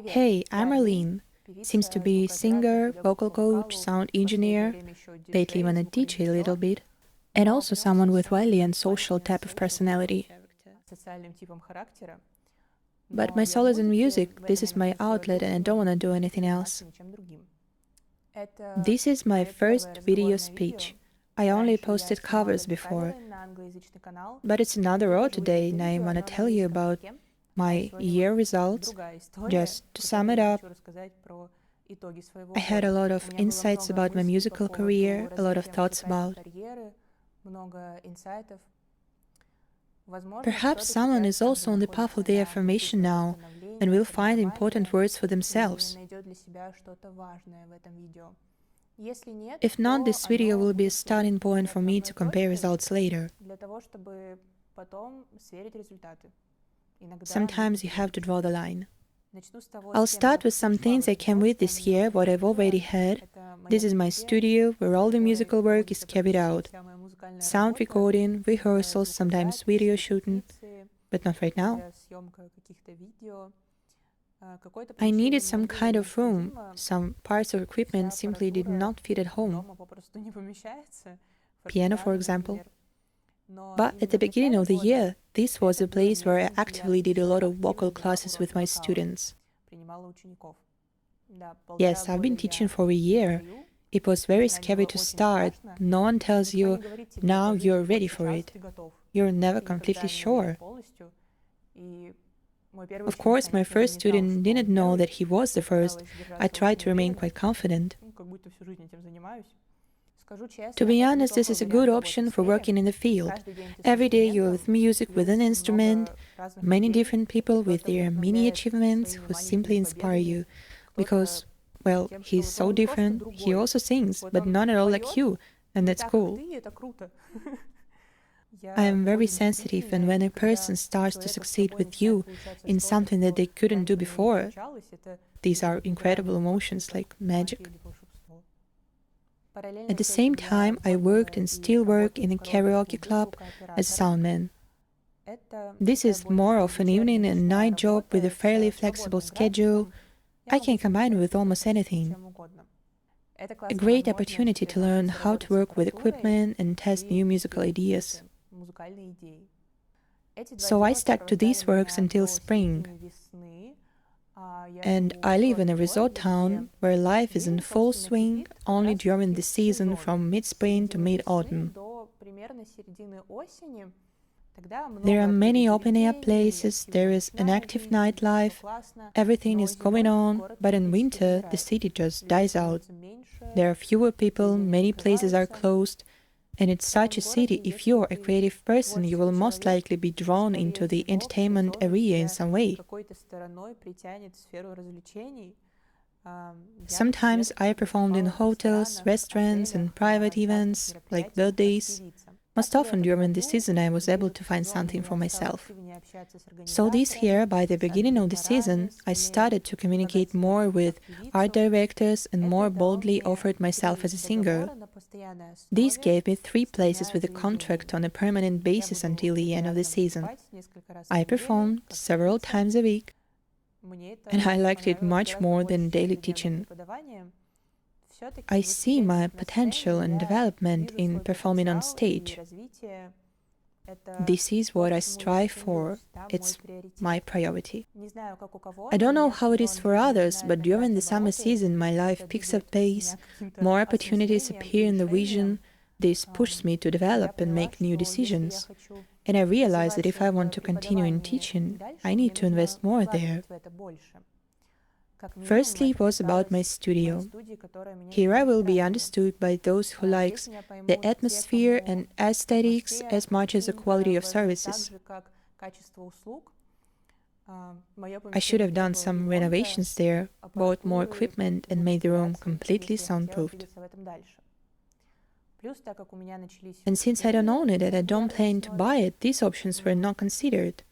Hey, I'm Arlene. Seems to be singer, vocal coach, sound engineer, lately even a DJ a little bit, and also someone with wily and social type of personality. But my soul is in music, this is my outlet and I don't want to do anything else. This is my first video speech. I only posted covers before, but it's another road today and I want to tell you about my year results. Just to sum it up, I had a lot of insights about my musical career, a lot of thoughts about. Perhaps someone is also on the path of the affirmation now and will find important words for themselves. If not, this video will be a starting point for me to compare results later. Sometimes you have to draw the line. I'll start with some things I came with this year, what I've already had. This is my studio, where all the musical work is carried out. Sound recording, rehearsals, sometimes video shooting, but not right now. I needed some kind of room. Some parts of equipment simply did not fit at home. Piano, for example. But at the beginning of the year, this was a place where I actively did a lot of vocal classes with my students. Yes, I've been teaching for a year. It was very scary to start. No one tells you, now you're ready for it. You're never completely sure. Of course, my first student didn't know that he was the first. I tried to remain quite confident. To be honest, this is a good option for working in the field. Every day you're with music, with an instrument, many different people with their mini achievements who simply inspire you. Because, well, he's so different, he also sings, but not at all like you, and that's cool. I am very sensitive, and when a person starts to succeed with you in something that they couldn't do before, these are incredible emotions like magic. At the same time, I worked and still work in a karaoke club as a soundman. This is more of an evening and night job with a fairly flexible schedule. I can combine it with almost anything. A great opportunity to learn how to work with equipment and test new musical ideas. So I stuck to these works until spring. And I live in a resort town where life is in full swing only during the season from mid-spring to mid-autumn. There are many open-air places, there is an active nightlife, everything is going on, but in winter the city just dies out. There are fewer people, many places are closed, and it's such a city, if you're a creative person, you will most likely be drawn into the entertainment area in some way. Sometimes I performed in hotels, restaurants, and private events, like birthdays. Most often during the season I was able to find something for myself. So this year, by the beginning of the season, I started to communicate more with art directors and more boldly offered myself as a singer. This gave me 3 places with a contract on a permanent basis until the end of the season. I performed several times a week, and I liked it much more than daily teaching. I see my potential and development in performing on stage. This is what I strive for. It's my priority. I don't know how it is for others, but during the summer season my life picks up pace, more opportunities appear in the vision. This pushes me to develop and make new decisions. And I realize that if I want to continue in teaching, I need to invest more there. Firstly, it was about my studio. Here I will be understood by those who likes the atmosphere and aesthetics as much as the quality of services. I should have done some renovations there, bought more equipment and made the room completely soundproofed. And since I don't own it and I don't plan to buy it, these options were not considered.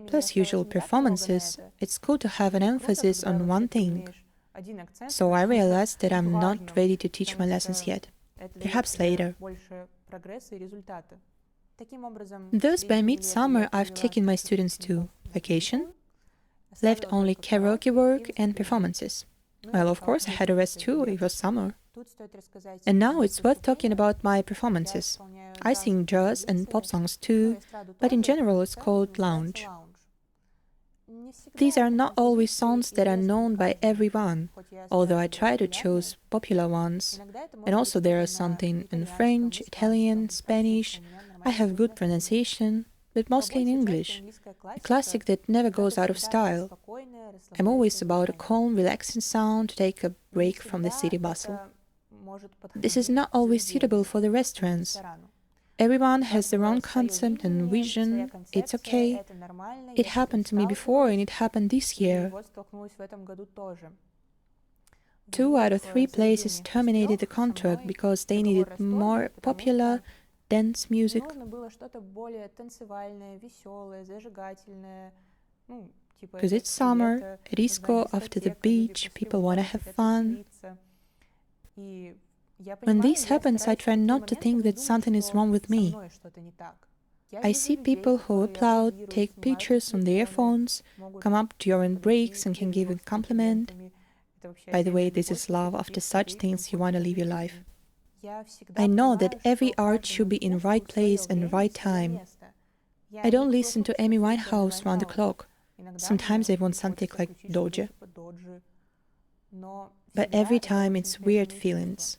Plus usual performances, it's cool to have an emphasis on one thing. So I realized that I'm not ready to teach my lessons yet. Perhaps later. Thus, by midsummer, I've taken my students to vacation, left only karaoke work and performances. Well, of course, I had a rest too, it was summer. And now it's worth talking about my performances. I sing jazz and pop songs too, but in general it's called lounge. These are not always songs that are known by everyone, although I try to choose popular ones. And also there are something in French, Italian, Spanish. I have good pronunciation, but mostly in English. A classic that never goes out of style. I'm always about a calm, relaxing sound to take a break from the city bustle. This is not always suitable for the restaurants. Everyone has their own concept and vision. It's okay. It happened to me before and it happened this year. 2 out of 3 places terminated the contract because they needed more popular dance music. Because it's summer, a disco after the beach, people want to have fun. When this happens, I try not to think that something is wrong with me. I see people who applaud, take pictures on their phones, come up during breaks and can give a compliment. By the way, this is love. After such things, you want to live your life. I know that every art should be in right place and right time. I don't listen to Amy Winehouse round the clock. Sometimes I want something like Doja. But every time it's weird feelings.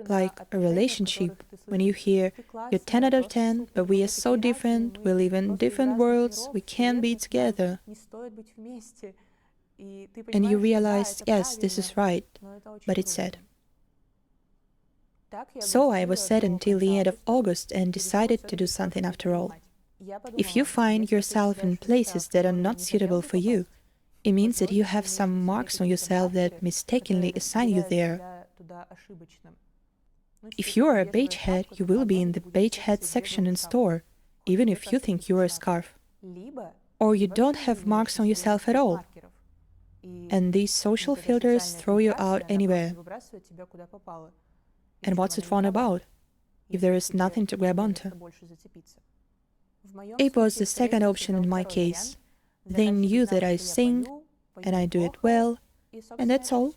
Like a relationship, when you hear, you're 10 out of 10, but we are so different, we live in different worlds, we can't be together. And you realize, yes, this is right, but it's sad. So I was sad until the end of August and decided to do something after all. If you find yourself in places that are not suitable for you, it means that you have some marks on yourself that mistakenly assign you there. If you are a beige head, you will be in the beige head section in store, even if you think you are a scarf. Or you don't have marks on yourself at all. And these social filters throw you out anywhere. And what's it wrong about, if there is nothing to grab onto? It was the second option in my case. They knew that I sing, and I do it well, and that's all.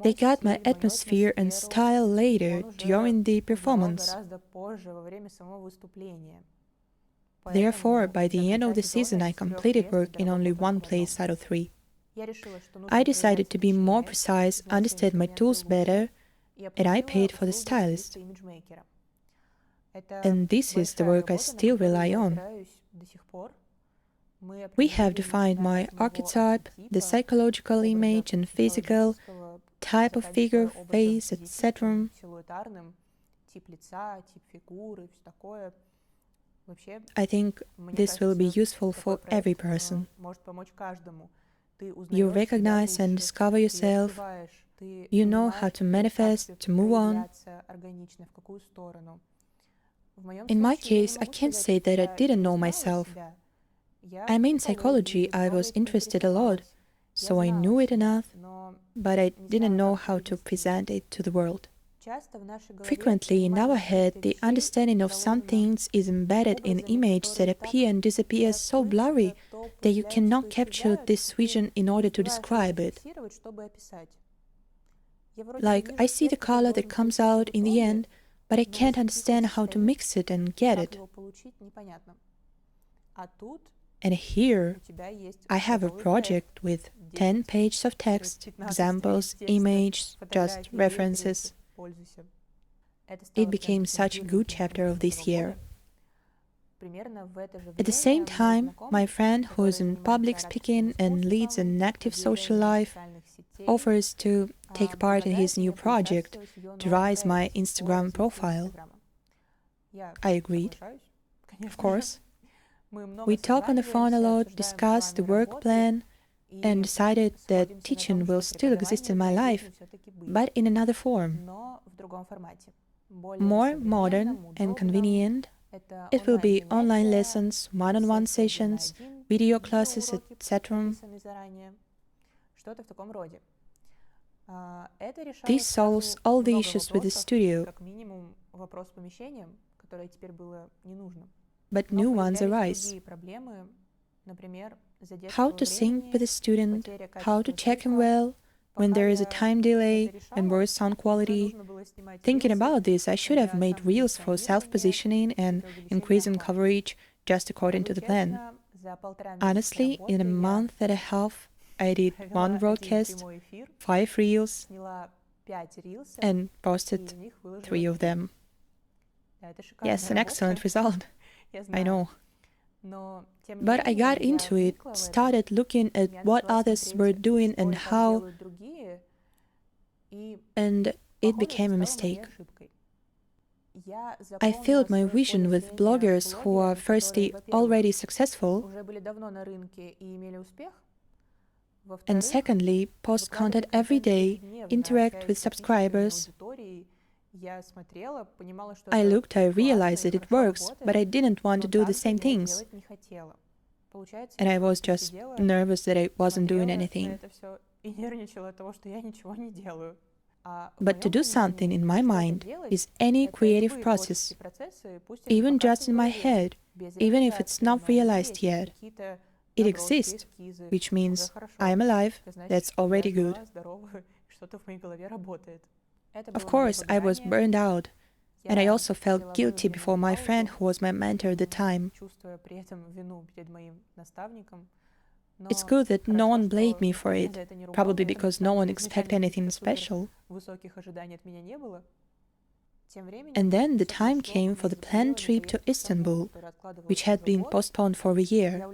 They got my atmosphere and style later during the performance. Therefore, by the end of the season, I completed work in only 1 place out of 3. I decided to be more precise, understand my tools better, and I paid for the stylist. And this is the work I still rely on. We have defined my archetype, the psychological image and physical, type of figure, face, etc. I think this will be useful for every person. You recognize and discover yourself. You know how to manifest, to move on. In my case, I can't say that I didn't know myself. I'm in psychology, I was interested a lot, so I knew it enough, but I didn't know how to present it to the world. Frequently, in our head, the understanding of some things is embedded in images that appear and disappear so blurry that you cannot capture this vision in order to describe it. Like, I see the color that comes out in the end, but I can't understand how to mix it and get it. And here, I have a project with 10 pages of text, examples, images, just references. It became such a good chapter of this year. At the same time, my friend who is in public speaking and leads an active social life offers to take part in his new project to rise my Instagram profile. I agreed, of course. We talk on the phone a lot, discuss the work plan, and decided that teaching will still exist in my life, but in another form. More modern and convenient. It will be online lessons, one-on-one sessions, video classes, etc. This solves all the issues with the studio, but new ones arise. How to sync with a student, how to check him well, when there is a time delay and worse sound quality. Thinking about this, I should have made reels for self-positioning and increasing coverage just according to the plan. Honestly, in a month and a half, I did 1 broadcast, 5 reels, and posted 3 of them. Yes, an excellent result. I know. But I got into it, started looking at what others were doing and how, and it became a mistake. I filled my vision with bloggers who are firstly already successful, and secondly, post content every day, interact with subscribers. I looked, I realized that it works, but I didn't want to do the same things. And I was just nervous that I wasn't doing anything. But to do something in my mind is any creative process, even just in my head, even if it's not realized yet. It exists, which means I am alive, that's already good. Of course, I was burned out, and I also felt guilty before my friend who was my mentor at the time. It's good that no one blamed me for it, probably because no one expected anything special. And then the time came for the planned trip to Istanbul, which had been postponed for a year.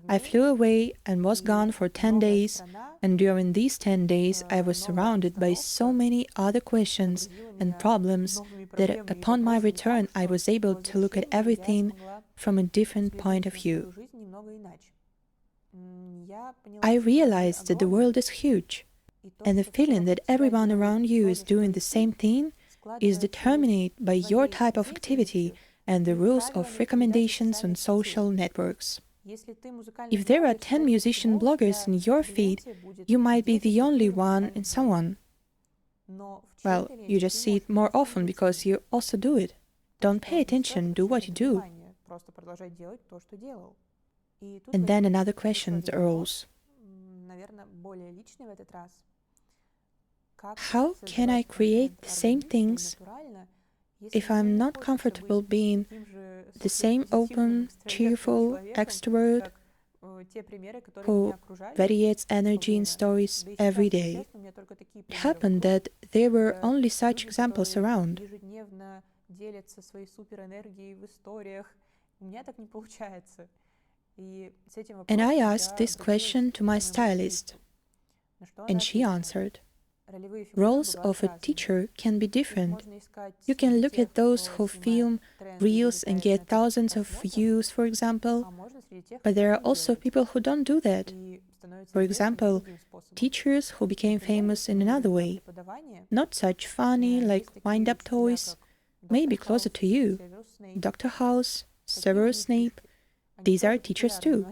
I flew away and was gone for 10 days, and during these 10 days I was surrounded by so many other questions and problems that upon my return I was able to look at everything from a different point of view. I realized that the world is huge, and the feeling that everyone around you is doing the same thing is determined by your type of activity and the rules of recommendations on social networks. If there are 10 musician bloggers in your feed, you might be the only one in someone. Well, you just see it more often because you also do it. Don't pay attention, do what you do. And then another question arose. How can I create the same things if I'm not comfortable being the same open, cheerful extrovert who radiates energy in stories every day? It happened that there were only such examples around. And I asked this question to my stylist, and she answered, roles of a teacher can be different. You can look at those who film reels and get thousands of views, for example, but there are also people who don't do that. For example, teachers who became famous in another way, not such funny like wind-up toys, maybe closer to you. Dr. House, Severus Snape, these are teachers too.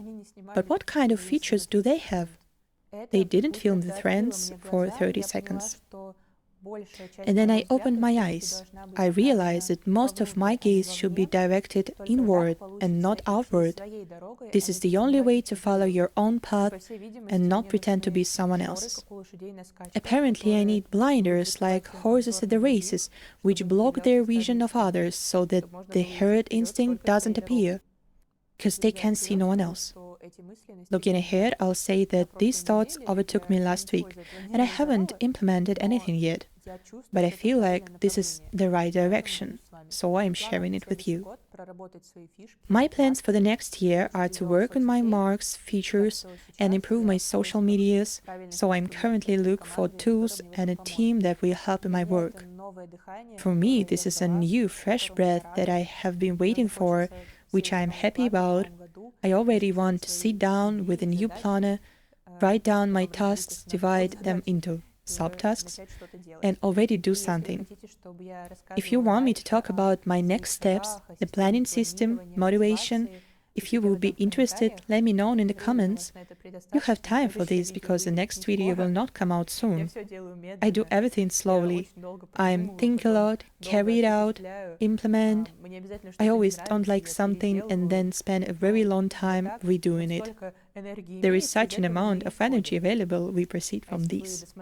But what kind of features do they have? They didn't film the trends for 30 seconds. And then I opened my eyes. I realized that most of my gaze should be directed inward and not outward. This is the only way to follow your own path and not pretend to be someone else. Apparently, I need blinders like horses at the races, which block their vision of others so that the herd instinct doesn't appear, because they can see no one else. Looking ahead, I'll say that these thoughts overtook me last week, and I haven't implemented anything yet. But I feel like this is the right direction, so I'm sharing it with you. My plans for the next year are to work on my marks, features, and improve my social medias, so I'm currently looking for tools and a team that will help in my work. For me, this is a new, fresh breath that I have been waiting for, which I am happy about. I already want to sit down with a new planner, write down my tasks, divide them into subtasks, and already do something. If you want me to talk about my next steps, the planning system, motivation, If you will be interested, let me know in the comments. You have time for this because the next video will not come out soon. I do everything slowly. I think a lot, carry it out, implement. I always don't like something and then spend a very long time redoing it. There is such an amount of energy available, we proceed from this.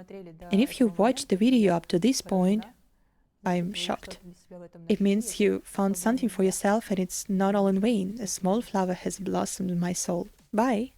And if you watched the video up to this point, I'm shocked. It means you found something for yourself and it's not all in vain. A small flower has blossomed in my soul. Bye!